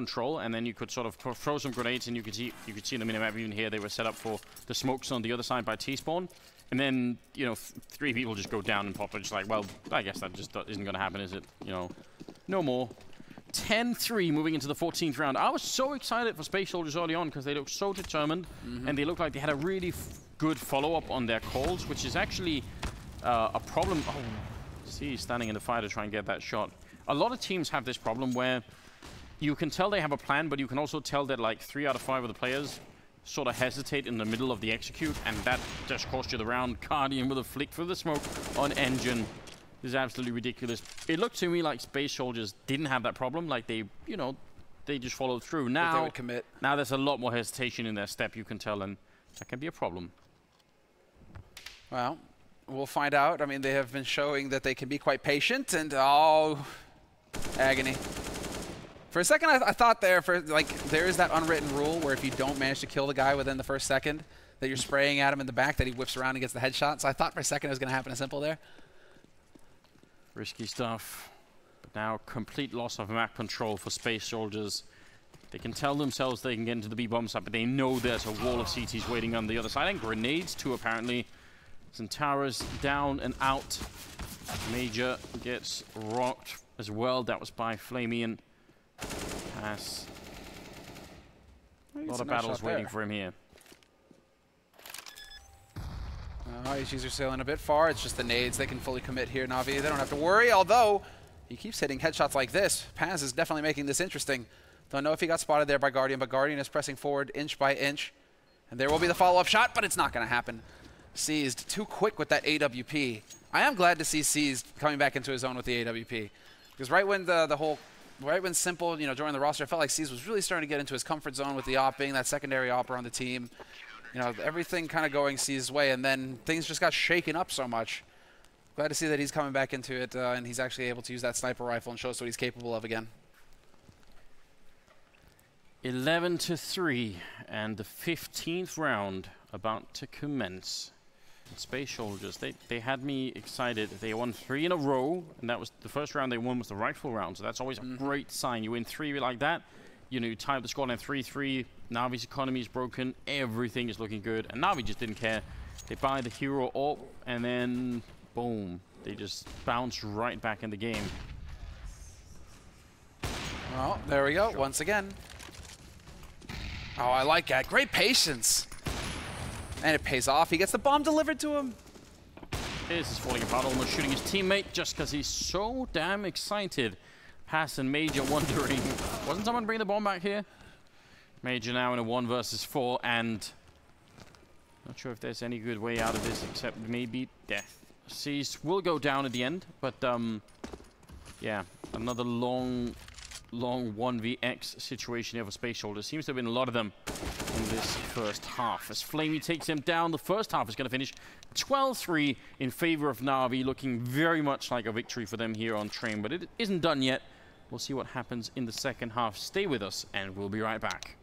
control, and then you could sort of throw some grenades, and you could see in the minimap even here they were set up for the smokes on the other side by T-spawn, and then you know 3 people just go down and pop it. Just like, well, I guess that just isn't going to happen, is it? You know, no more. 10-3 moving into the 14th round. I was so excited for Space Soldiers early on because they looked so determined, and they looked like they had a really good follow-up on their calls, which is actually a problem. Oh, see, he's standing in the fire to try and get that shot. A lot of teams have this problem where you can tell they have a plan, but you can also tell that like 3 out of 5 of the players sort of hesitate in the middle of the execute, and that just cost you the round. Guardian with a flick through the smoke on Engine. This is absolutely ridiculous. It looked to me like Space Soldiers didn't have that problem. Like they, you know, they just followed through. Now, they would commit. Now there's a lot more hesitation in their step, you can tell, and that can be a problem. Well, we'll find out. I mean, they have been showing that they can be quite patient, and oh, agony. For a second, I thought there is that unwritten rule where if you don't manage to kill the guy within the first second, that you're spraying at him in the back, that he whips around and gets the headshot. So I thought for a second it was going to happen in Simple there. Risky stuff. But now complete loss of map control for Space Soldiers. They can tell themselves they can get into the B-bomb site, but they know there's a wall of CTs waiting on the other side. And grenades too, apparently. Zentara's down and out. Major gets rocked as well. That was by Flamian. Pass. A lot of battles waiting for him here. IGs are sailing a bit far. It's just the nades. They can fully commit here, NaVi. They don't have to worry, although he keeps hitting headshots like this. Paz is definitely making this interesting. Don't know if he got spotted there by Guardian, but Guardian is pressing forward inch by inch. And there will be the follow-up shot, but it's not going to happen. Seized too quick with that AWP. I am glad to see Seized coming back into his own with the AWP. Because right when right when Simple, you know, joined the roster, I felt like Seized was really starting to get into his comfort zone with the op, being that secondary opper on the team. You know, everything kind of going Seized's way, and then things just got shaken up so much. Glad to see that he's coming back into it, and he's actually able to use that sniper rifle and show us what he's capable of again. 11-3, and the 15th round about to commence. Space Soldiers, they had me excited. They won 3 in a row, and that was the first round they won was the rightful round, so that's always a great sign. You win 3 like that, you know, you tie up the scoreline 3-3. NaVi's economy is broken, everything is looking good, and NaVi just didn't care. They buy the hero AWP, and then boom, they just bounce right back in the game. Well, there we go, once again. Oh, I like that. Great patience. And it pays off. He gets the bomb delivered to him. This is falling apart, almost shooting his teammate just because he's so damn excited. Pass and Major wondering, wasn't someone bringing the bomb back here? Major now in a 1 versus 4, and not sure if there's any good way out of this except maybe death. Seized will go down at the end, but yeah, another long 1vx situation here for Space Soldiers. Seems to have been a lot of them in this first half. As Flamey takes him down, the first half is going to finish 12-3 in favor of NaVi, looking very much like a victory for them here on Train, but it isn't done yet. We'll see what happens in the second half. Stay with us, and we'll be right back.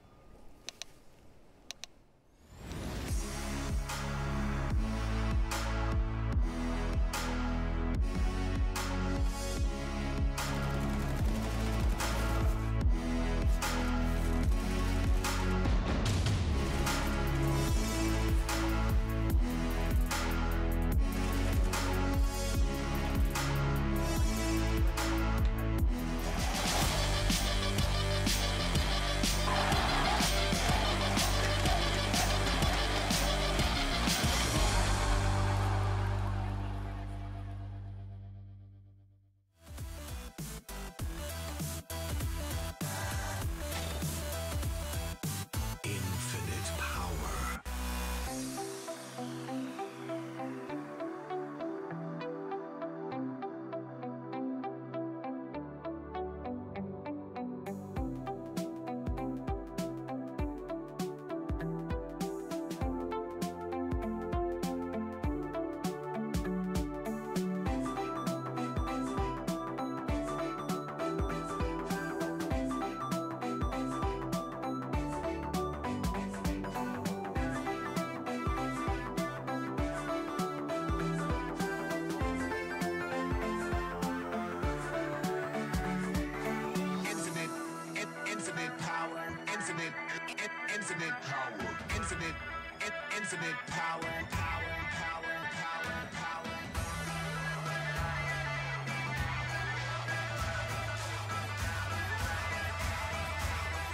Infinite power, power, power, power, power.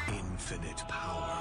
Infinite power.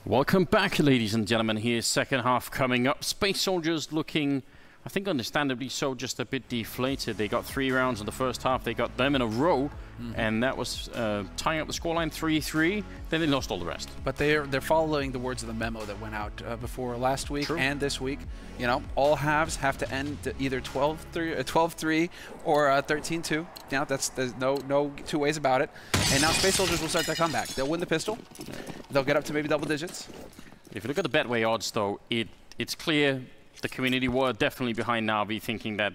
Welcome back, ladies and gentlemen. Here's second half coming up. Space Soldiers looking, I think understandably so, just a bit deflated. They got 3 rounds in the first half. They got them in a row, and that was tying up the scoreline 3-3. Then they lost all the rest. But they're following the words of the memo that went out before last week and this week. You know, all halves have to end either 12-3 or 13-2. You know, there's no two ways about it. And now Space Soldiers will start their comeback. They'll win the pistol. They'll get up to maybe double digits. If you look at the Betway odds, though, it's clear the community were definitely behind NaVi, thinking that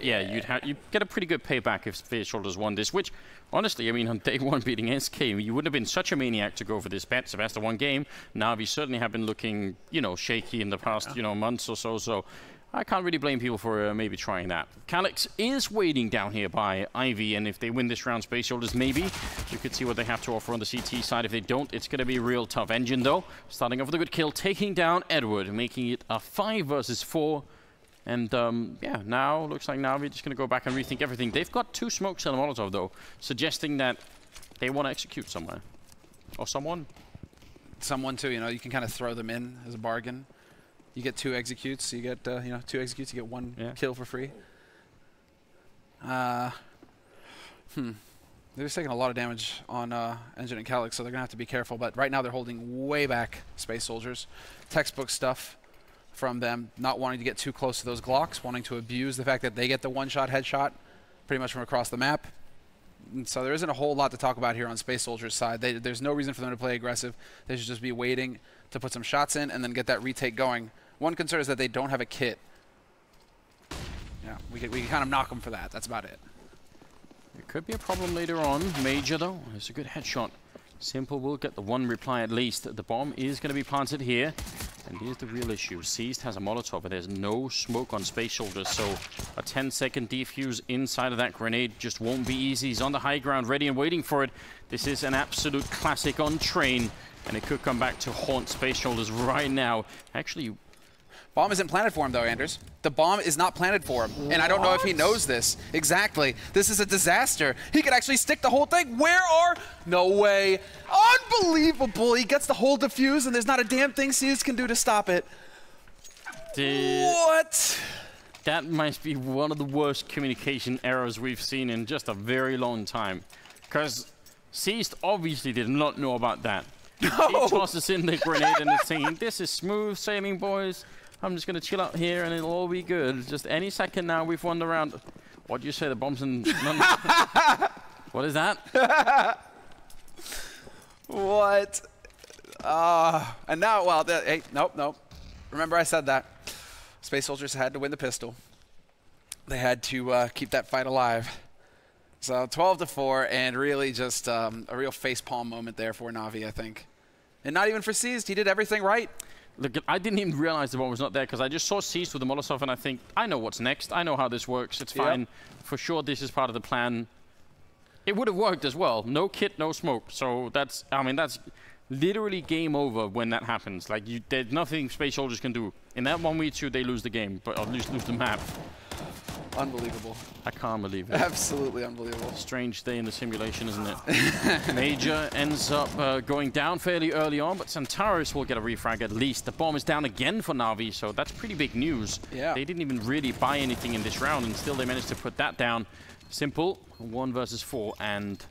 you'd get a pretty good payback if Space Soldiers won this. Which, honestly, I mean, on day one beating SK, you wouldn't have been such a maniac to go for this bet. Sebastian won game. NaVi certainly have been looking, you know, shaky in the past, months or so. So I can't really blame people for maybe trying that. Calyx is waiting down here by Ivy, and if they win this round, Space Soldiers maybe. You could see what they have to offer on the CT side. If they don't, it's going to be a real tough engine, though. Starting off with a good kill, taking down Edward, making it a 5 versus 4. And, yeah, now looks like NaVi just going to go back and rethink everything. They've got 2 smokes and a Molotov, though, suggesting that they want to execute somewhere. Or someone. Someone, too. You know, you can kind of throw them in as a bargain. You get 2 executes. You get 2 executes. You get 1 kill for free. They're just taking a lot of damage on Engine and Calyx, so they're gonna have to be careful. But right now they're holding way back Space Soldiers. Textbook stuff from them, not wanting to get too close to those Glocks, wanting to abuse the fact that they get the one-shot headshot pretty much from across the map. And so there isn't a whole lot to talk about here on Space Soldiers' side. There's no reason for them to play aggressive. They should just be waiting to put some shots in and then get that retake going. One concern is that they don't have a kit. Yeah, we can kind of knock them for that. That's about it. It could be a problem later on. Major, though, it's a good headshot. Simple will get the 1 reply at least. The bomb is going to be planted here. And here's the real issue. Seized has a Molotov, but there's no smoke on Space Soldiers. So a 10-second defuse inside of that grenade just won't be easy. He's on the high ground, ready and waiting for it. This is an absolute classic on train. And it could come back to haunt Space Soldiers right now. Actually, bomb isn't planted for him, though, Anders. The bomb is not planted for him. What? And I don't know if he knows this. Exactly. This is a disaster. He could actually stick the whole thing. Where are... No way. Unbelievable. He gets the whole defuse, and there's not a damn thing Seized can do to stop it. What? That might be one of the worst communication errors we've seen in just a very long time. Because Seized obviously did not know about that. No. He tosses in the grenade and is saying, this is smooth sailing, boys. I'm just going to chill out here and it'll all be good. Just any second now, we've won the round. What do you say? The bomb's in... What is that? What? And now, well, hey, nope. Remember I said that. Space Soldiers had to win the pistol. They had to keep that fight alive. So 12-4, and really just a real facepalm moment there for NaVi, I think. And not even for Seized. He did everything right. Look, I didn't even realize the bomb was not there because I just saw Seized with the Molotov and I think, I know what's next. I know how this works. It's fine. For sure, this is part of the plan. It would have worked as well. No kit, no smoke. So that's, I mean, that's literally game over when that happens. Like, there's nothing Space Soldiers can do. In that 1v2, they lose the game, but or lose the map. Unbelievable. I can't believe it. Absolutely unbelievable. Strange day in the simulation, isn't it? Major ends up going down fairly early on, but Centaurus will get a refrag at least. The bomb is down again for NaVi, so that's pretty big news. Yeah. They didn't even really buy anything in this round, and still they managed to put that down. Simple, 1 versus 4, and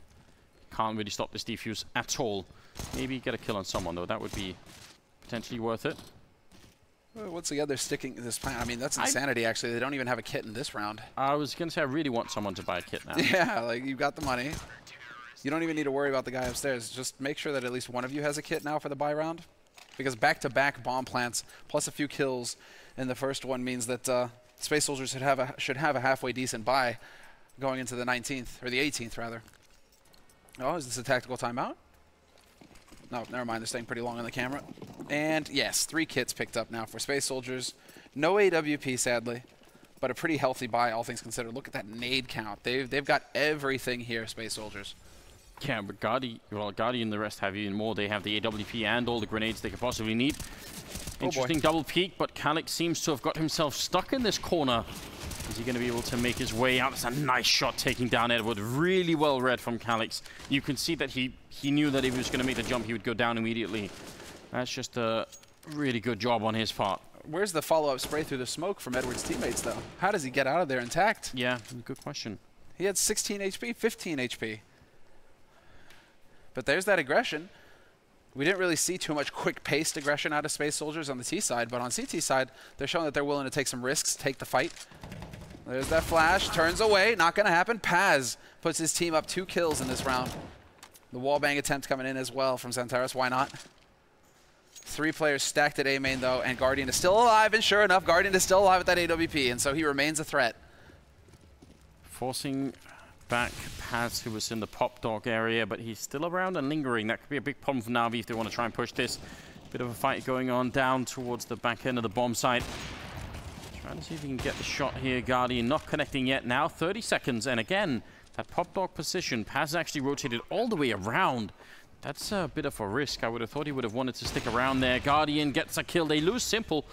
can't really stop this defuse at all. Maybe get a kill on someone, though. That would be potentially worth it. Once again, they're sticking this plan. I mean, that's insanity, actually. They don't even have a kit in this round. I was going to say I really want someone to buy a kit now. Yeah, like, you've got the money. You don't even need to worry about the guy upstairs. Just make sure that at least one of you has a kit now for the buy round. Because back-to-back bomb plants plus a few kills in the first one means that Space Soldiers should have a halfway decent buy going into the 19th, or the 18th, rather. Oh, is this a tactical timeout? No, never mind. They're staying pretty long on the camera. And yes, 3 kits picked up now for Space Soldiers. No AWP, sadly, but a pretty healthy buy, all things considered. Look at that nade count. They've got everything here, Space Soldiers. Yeah, but Guardian and the rest have even more. They have the AWP and all the grenades they could possibly need. Interesting double peek, but Calyx seems to have got himself stuck in this corner. Is he going to be able to make his way out? It's a nice shot taking down Edward. Really well read from Calyx. You can see that he knew that if he was going to make the jump, he would go down immediately. That's just a really good job on his part. Where's the follow-up spray through the smoke from Edward's teammates, though? How does he get out of there intact? Yeah, good question. He had 16 HP, 15 HP. But there's that aggression. We didn't really see too much quick-paced aggression out of Space Soldiers on the T side, but on CT side, they're showing that they're willing to take some risks, take the fight. There's that flash, turns away, not going to happen. Paz puts his team up 2 kills in this round. The wallbang attempt coming in as well from Centaurus, why not? 3 players stacked at A main, though, and Guardian is still alive, and sure enough, Guardian is still alive with that AWP, and so he remains a threat. Forcing back Paz, who was in the pop dog area, but he's still around and lingering. That could be a big problem for NaVi if they want to try and push this. Bit of a fight going on down towards the back end of the bomb site. Trying to see if he can get the shot here. Guardian not connecting yet. Now 30 seconds, and again, that pop dog position, Paz actually rotated all the way around. That's a bit of a risk. I would have thought he would have wanted to stick around there. Guardian gets a kill. They lose Simple.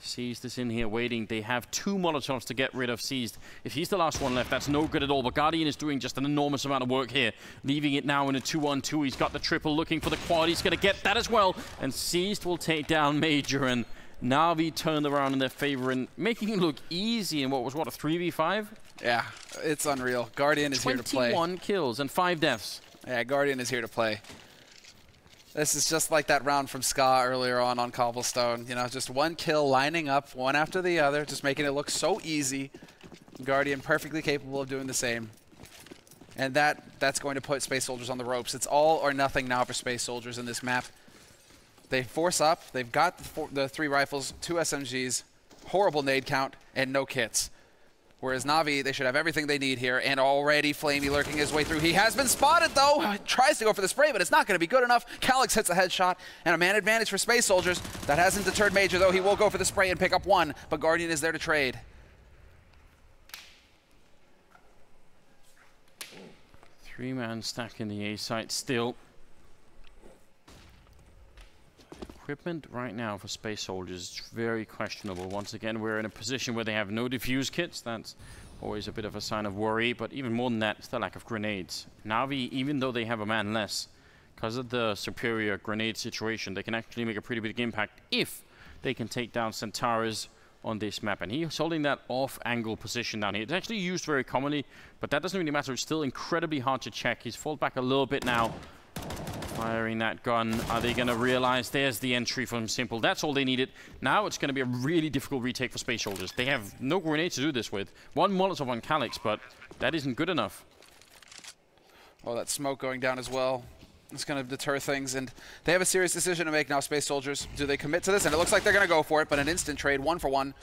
Seized is in here waiting. They have 2 Molotovs to get rid of Seized. If he's the last one left, that's no good at all. But Guardian is doing just an enormous amount of work here. Leaving it now in a 2-on-2. He's got the triple, looking for the quad. He's going to get that as well. And Seized will take down Major. And NaVi turned around in their favor and making it look easy in what was, a 3v5? Yeah, it's unreal. Guardian is here to play. 21 kills and 5 deaths. Yeah, Guardian is here to play. This is just like that round from Ska earlier on Cobblestone. You know, just 1 kill lining up, one after the other, just making it look so easy. Guardian perfectly capable of doing the same. And that's going to put Space Soldiers on the ropes. It's all or nothing now for Space Soldiers in this map. They force up. They've got the 3 rifles, 2 SMGs, horrible nade count, and no kits. Whereas NaVi, they should have everything they need here, and already Flamey lurking his way through. He has been spotted, though. Tries to go for the spray, but it's not going to be good enough. Calyx hits a headshot, and a man advantage for Space Soldiers. That hasn't deterred Major, though. He will go for the spray and pick up 1, but Guardian is there to trade. Three-man stack in the A site still. Equipment right now for Space Soldiers is very questionable. Once again, we're in a position where they have no defuse kits. That's always a bit of a sign of worry, but even more than that, it's the lack of grenades. NaVi, even though they have a man less, because of the superior grenade situation, they can actually make a pretty big impact if they can take down Centaurus on this map. And he's holding that off-angle position down here. It's actually used very commonly, but that doesn't really matter. It's still incredibly hard to check. He's falled back a little bit now. Firing that gun. Are they going to realize there's the entry from Simple? That's all they needed. Now it's going to be a really difficult retake for Space Soldiers. They have no grenades to do this with. 1 Molotov on Calyx, but that isn't good enough. Oh, that smoke going down as well. It's going to deter things, and they have a serious decision to make now, Space Soldiers. Do they commit to this? And it looks like they're going to go for it, but an instant trade, 1 for 1.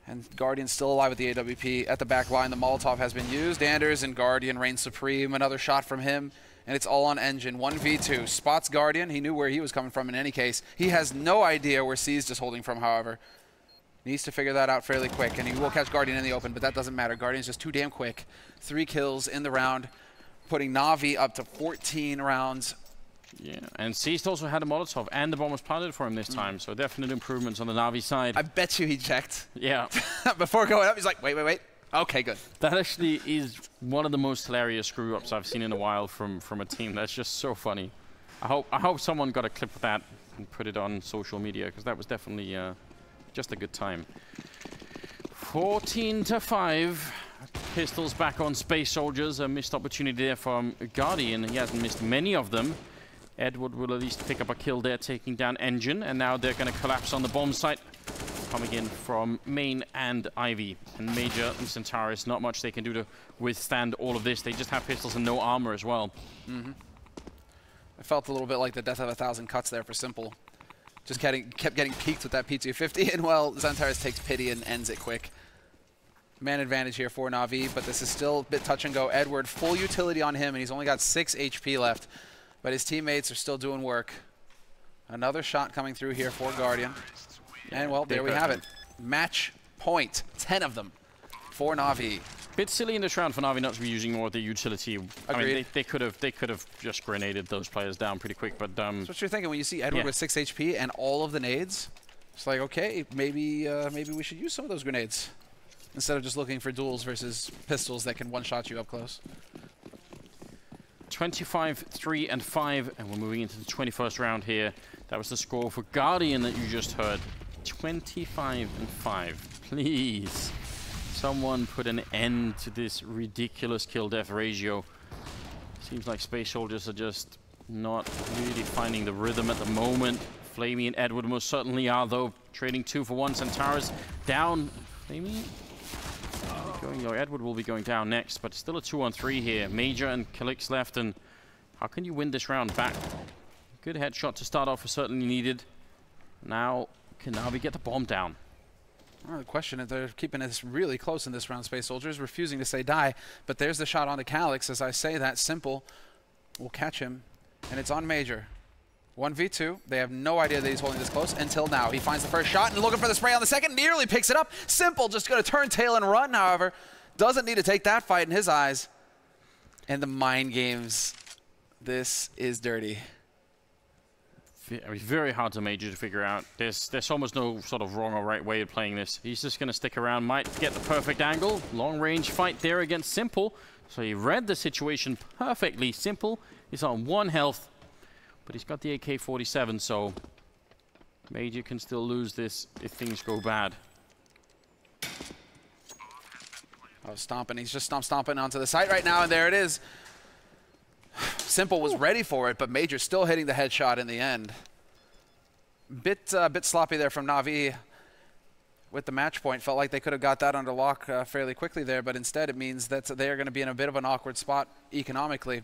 And Guardian's still alive with the AWP at the back line. The Molotov has been used. Anders and Guardian reign supreme. Another shot from him. And it's all on Engine. 1v2. Spots Guardian. He knew where he was coming from in any case. He has no idea where Seized is holding from, however. Needs to figure that out fairly quick. And he will catch Guardian in the open, but that doesn't matter. Guardian's just too damn quick. 3 kills in the round, putting NaVi up to 14 rounds Yeah, and Seast also had a Molotov, and the bomb was planted for him this time, so definite improvements on the NaVi side. I bet you he checked. Yeah. Before going up, he's like, wait. Okay, good. That actually is one of the most hilarious screw-ups I've seen in a while from a team. That's just so funny. I hope someone got a clip of that and put it on social media, because that was definitely just a good time. 14-5. Pistols back on Space Soldiers. A missed opportunity there from Guardian. He hasn't missed many of them. Edward will at least pick up a kill there, taking down Engine, and now they're going to collapse on the bomb site. Coming in from Main and Ivy. And Major and Centaurus, not much they can do to withstand all of this. They just have pistols and no armor as well. I felt a little bit like the death of 1,000 cuts there for Simple. Just kept getting peaked with that P250, and well, Centaurus takes pity and ends it quick. Man advantage here for NaVi, but this is still a bit touch and go. Edward, full utility on him, and he's only got 6 HP left. But his teammates are still doing work. Another shot coming through here for Guardian. And well, there we have it. Match point. 10 of them for NaVi. Bit silly in this round for NaVi not to be using more of the utility. Agreed. I mean, they could have just grenaded those players down pretty quick, but That's what you're thinking when you see Edward with 6 HP and all of the nades. It's like, okay, maybe we should use some of those grenades instead of just looking for duels versus pistols that can one-shot you up close. 25-3-5, and we're moving into the 21st round here. That was the score for Guardian that you just heard. 25-5. Please, someone put an end to this ridiculous kill-death ratio. Seems like Space Soldiers are just not really finding the rhythm at the moment. Flamey and Edward most certainly are, though. Trading 2 for 1. Centaurus down. Flamey? Edward will be going down next, but still a 2-on-3 here. Major and Calix left, and how can you win this round back? Good headshot to start off is certainly needed. Now, can NaVi get the bomb down? Well, the question is they're keeping this really close in this round, Space Soldiers, refusing to say die. But there's the shot on the Calix. As I say that, Simple will catch him, and it's on Major. 1v2. They have no idea that he's holding this close until now. He finds the first shot and looking for the spray on the second. Nearly picks it up. Simple just going to turn tail and run, however. Doesn't need to take that fight in his eyes. And the mind games. This is dirty. Very hard to Major to figure out. There's almost no sort of wrong or right way of playing this. He's just going to stick around, might get the perfect angle. Long range fight there against Simple. So he read the situation perfectly. Simple is on 1 health. But he's got the AK-47, so Major can still lose this if things go bad. Oh, stomping. He's just stomping onto the site right now, and there it is. Simple was ready for it, but Major still hitting the headshot in the end. Bit sloppy there from NaVi with the match point. Felt like they could have got that under lock fairly quickly there, but instead it means that they're going to be in a bit of an awkward spot economically.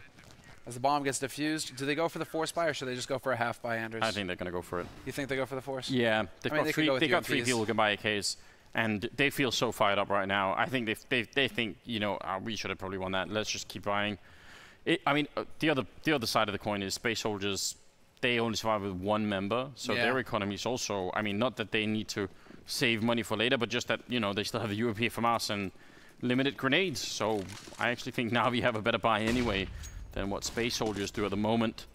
As the bomb gets diffused, do they go for the force buy or should they just go for a half buy, Anders? I think they're going to go for it. You think they go for the force? Yeah, they got three people who can buy AKs, and they feel so fired up right now. I think they think, you know, we should have probably won that. Let's just keep buying. I mean, the other side of the coin is Space Soldiers. They only survive with 1 member, so their economy is also. I mean, not that they need to save money for later, but just that, you know, they still have the UAP from us and limited grenades. So I actually think NaVi have a better buy anyway than what Space Soldiers do at the moment.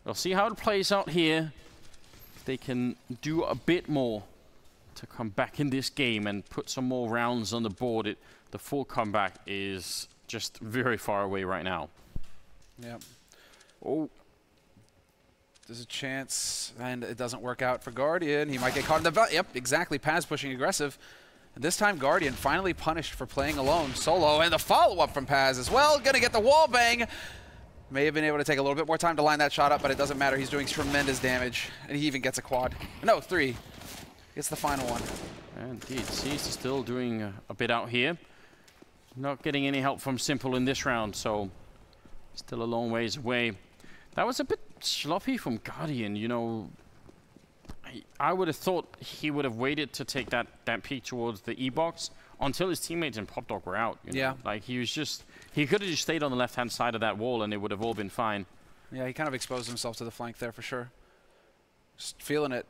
We'll see how it plays out here. If they can do a bit more to come back in this game and put some more rounds on the board, the full comeback is just very far away right now. Yep. Oh. There's a chance, and it doesn't work out for Guardian. He might get caught in the belt. Yep, exactly. Paz pushing aggressive. And this time, Guardian finally punished for playing alone, solo, and the follow-up from Paz as well. Gonna get the wall bang. May have been able to take a little bit more time to line that shot up, but it doesn't matter. He's doing tremendous damage, and he even gets a quad. No, 3. Gets the final one. Indeed, Seast is still doing a bit out here. Not getting any help from Simple in this round, so still a long ways away. That was a bit sloppy from Guardian, you know. I would have thought he would have waited to take that peek towards the E-box until his teammates and Pop Dog were out. You know? Yeah. Like, he could have just stayed on the left-hand side of that wall and it would have all been fine. Yeah, he kind of exposed himself to the flank there for sure. Just feeling it.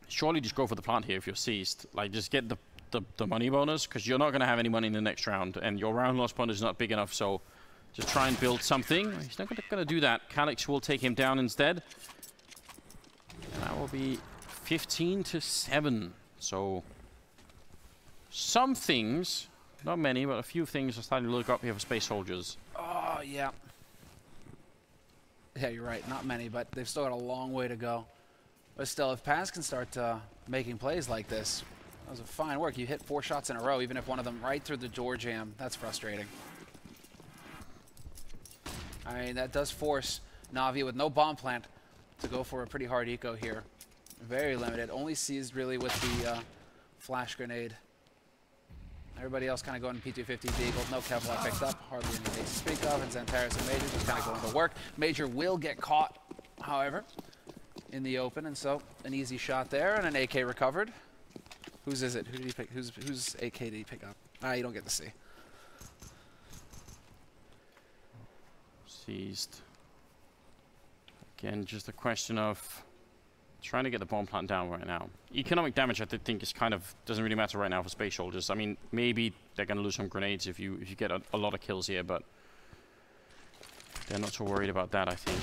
Surely just go for the plant here if you're Seast. Like, just get the money bonus, because you're not going to have any money in the next round, and your round loss bonus is not big enough, so just try and build something. He's not going to do that. Calyx will take him down instead. And that will be 15-7. So some things, not many, but a few things are starting to look up here for Space Soldiers. Oh, yeah. Yeah, you're right. Not many, but they've still got a long way to go. But still, if Paz can start making plays like this, that was a fine work. You hit 4 shots in a row, even if one of them right through the door jam. That's frustrating. I mean, that does force NaVi with no bomb plant to go for a pretty hard eco here. Very limited. Only seized really with the flash grenade. Everybody else kind of going P250 Beagle. No Kevlar picked up. Hardly anything to speak of. And Xantares and Major just kind of going to work. Major will get caught, however, in the open. And so an easy shot there and an AK recovered. Whose is it? Who did he pick? Whose AK did he pick up? You don't get to see. Seized. Again, just a question of trying to get the bomb plant down right now. Economic damage, I think, is kind of doesn't really matter right now for Space Soldiers. I mean, maybe they're going to lose some grenades if you get a lot of kills here, but they're not so worried about that, I think.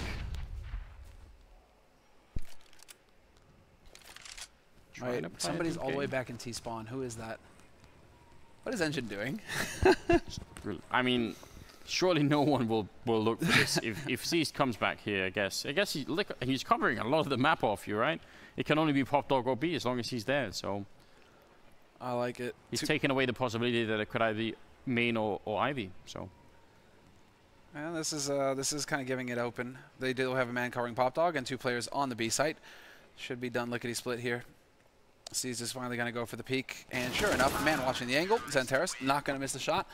Right, somebody's all the way back in T-spawn. Who is that? What is Engine doing? I mean, surely no one will look for this. if Seized comes back here, I guess he's covering a lot of the map off you, right? It can only be Pop Dog or B as long as he's there. So I like it. He's taken away the possibility that it could either be main or Ivy. So and this is kind of giving it open. They do have a man covering Pop Dog and 2 players on the B site. Should be done lickety split here. Seized is finally going to go for the peak, and sure enough, man watching the angle. Xantares not going to miss the shot.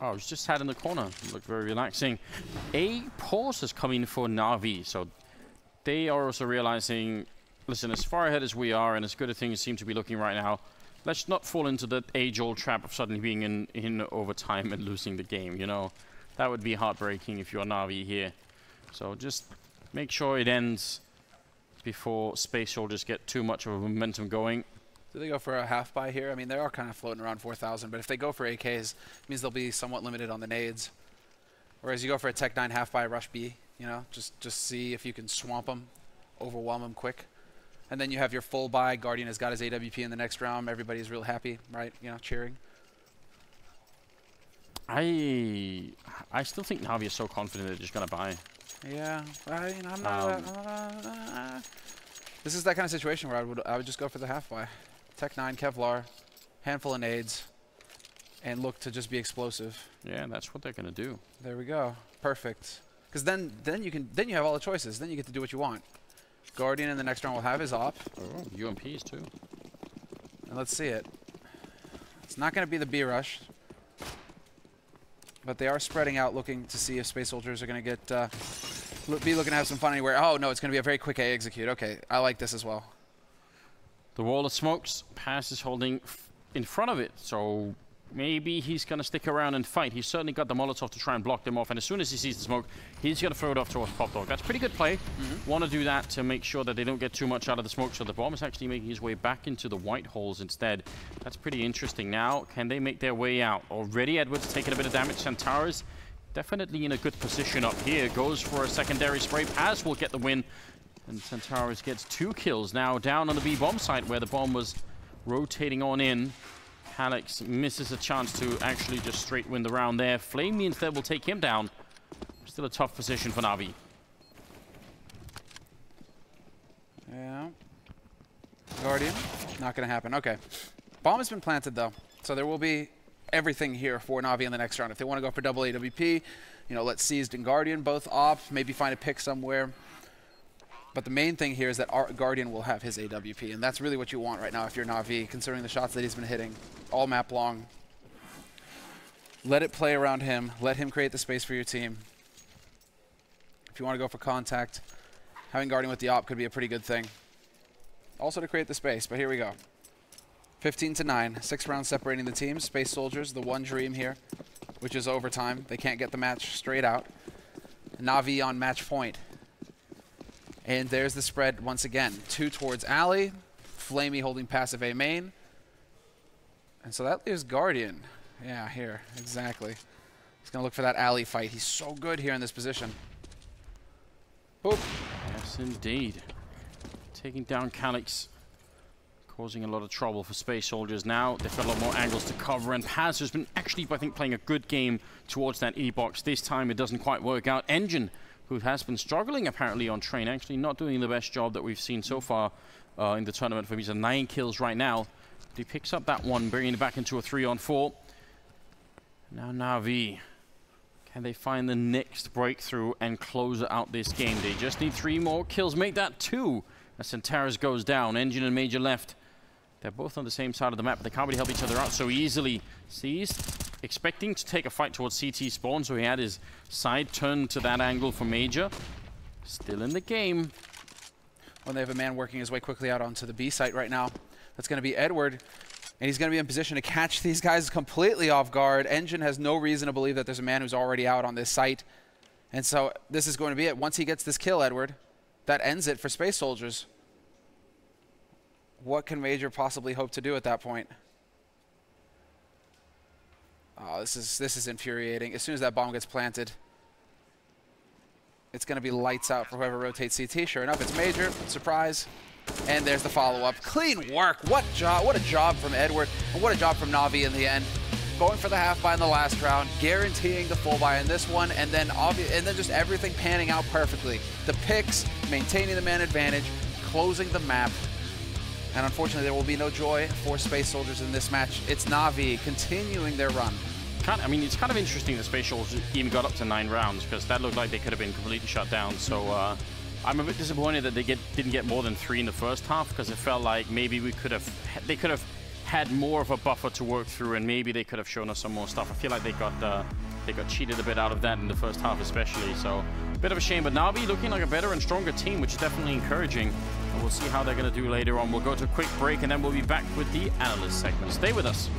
Oh, he's just had in the corner. Looked very relaxing. A pause has come in for NaVi, so they are also realizing, listen, as far ahead as we are and as good as things seem to be looking right now, let's not fall into the age-old trap of suddenly being in overtime and losing the game, you know. That would be heartbreaking if you're NaVi here. So just make sure it ends before Space Soldiers get too much of a momentum going. Do they go for a half buy here? I mean, they are kind of floating around 4,000, but if they go for AKs, it means they'll be somewhat limited on the nades. Whereas you go for a Tech 9 half buy rush B, you know, just see if you can swamp them, overwhelm them quick. And then you have your full buy. Guardian has got his AWP in the next round. Everybody's real happy, right? You know, cheering. I still think NaVi is so confident they're just going to buy. Yeah, I'm not. This is that kind of situation where I would just go for the half buy. Tech 9 Kevlar, handful of nades, and look to just be explosive. Yeah, that's what they're going to do. There we go. Perfect. Because then you have all the choices. Then you get to do what you want. Guardian in the next round will have his op. Oh, UMPs too. And let's see it. It's not going to be the B rush. But they are spreading out, looking to see if Space Soldiers are going to get be looking to have some fun anywhere. Oh, no, it's going to be a very quick A execute. Okay, I like this as well. The wall of smokes, Pass is holding in front of it, so maybe he's going to stick around and fight. He's certainly got the Molotov to try and block them off, and as soon as he sees the smoke, he's going to throw it off towards Pop Dog. That's pretty good play. Want to do that to make sure that they don't get too much out of the smoke, so the bomb is actually making his way back into the white holes instead. That's pretty interesting. Now, can they make their way out? Already Edwards taking a bit of damage. Xantares definitely in a good position up here. Goes for a secondary spray. Paz will get the win. And Xantares gets 2 kills now down on the B bomb site where the bomb was rotating on in. Alex misses a chance to actually just straight win the round there. Flamey instead will take him down. Still a tough position for NaVi. Yeah. Guardian, not going to happen. Okay. Bomb has been planted though, so there will be everything here for NaVi in the next round. If they want to go for double AWP, you know, let Seized and Guardian both op, maybe find a pick somewhere. But the main thing here is that our Guardian will have his AWP, and that's really what you want right now if you're NaVi, considering the shots that he's been hitting all map long. Let it play around him. Let him create the space for your team. If you want to go for contact, having Guardian with the op could be a pretty good thing. Also to create the space, but here we go. 15-9, 6 rounds separating the teams. Space Soldiers, the one dream here, which is overtime. They can't get the match straight out. NaVi on match point. And there's the spread once again. 2 towards Alley. Flamey holding passive A main. And so that leaves Guardian. Yeah, here, exactly. He's going to look for that alley fight. He's so good here in this position. Boop. Yes, indeed. Taking down Calyx, causing a lot of trouble for Space Soldiers now. They've got a lot more angles to cover, and Paz has been actually, I think, playing a good game towards that E-box. This time it doesn't quite work out. Engine, who has been struggling apparently on train, actually not doing the best job that we've seen so far in the tournament for him. He's at 9 kills right now. But he picks up that one, bringing it back into a 3-on-4. Now NaVi. Can they find the next breakthrough and close out this game? They just need 3 more kills. Make that 2 as Centauros goes down. Engine and Major left. They're both on the same side of the map, but they can't really help each other out so easily. Seized, expecting to take a fight towards CT spawn, so he had his side turned to that angle for Major. Still in the game. When they have a man working his way quickly out onto the B site right now. That's going to be Edward. And he's going to be in position to catch these guys completely off guard. Engine has no reason to believe that there's a man who's already out on this site. And so this is going to be it. Once he gets this kill, Edward, that ends it for Space Soldiers. What can Major possibly hope to do at that point? Oh, this is infuriating. As soon as that bomb gets planted, it's going to be lights out for whoever rotates CT. Sure enough, it's Major. Surprise. And there's the follow-up. Clean work. What a job from Edward, and what a job from NaVi in the end. Going for the half buy in the last round, guaranteeing the full buy in this one, and then just everything panning out perfectly. The picks, maintaining the man advantage, closing the map. And unfortunately, there will be no joy for Space Soldiers in this match. It's NaVi continuing their run. I mean, it's kind of interesting that Space Soldiers even got up to 9 rounds, because that looked like they could have been completely shut down. So I'm a bit disappointed that they didn't get more than 3 in the first half, because it felt like maybe they could have had more of a buffer to work through, and maybe they could have shown us some more stuff. I feel like they got cheated a bit out of that in the first half especially, so a bit of a shame. But NaVi looking like a better and stronger team, which is definitely encouraging, and we'll see how they're going to do later on. We'll go to a quick break, and then we'll be back with the analyst segment. Stay with us.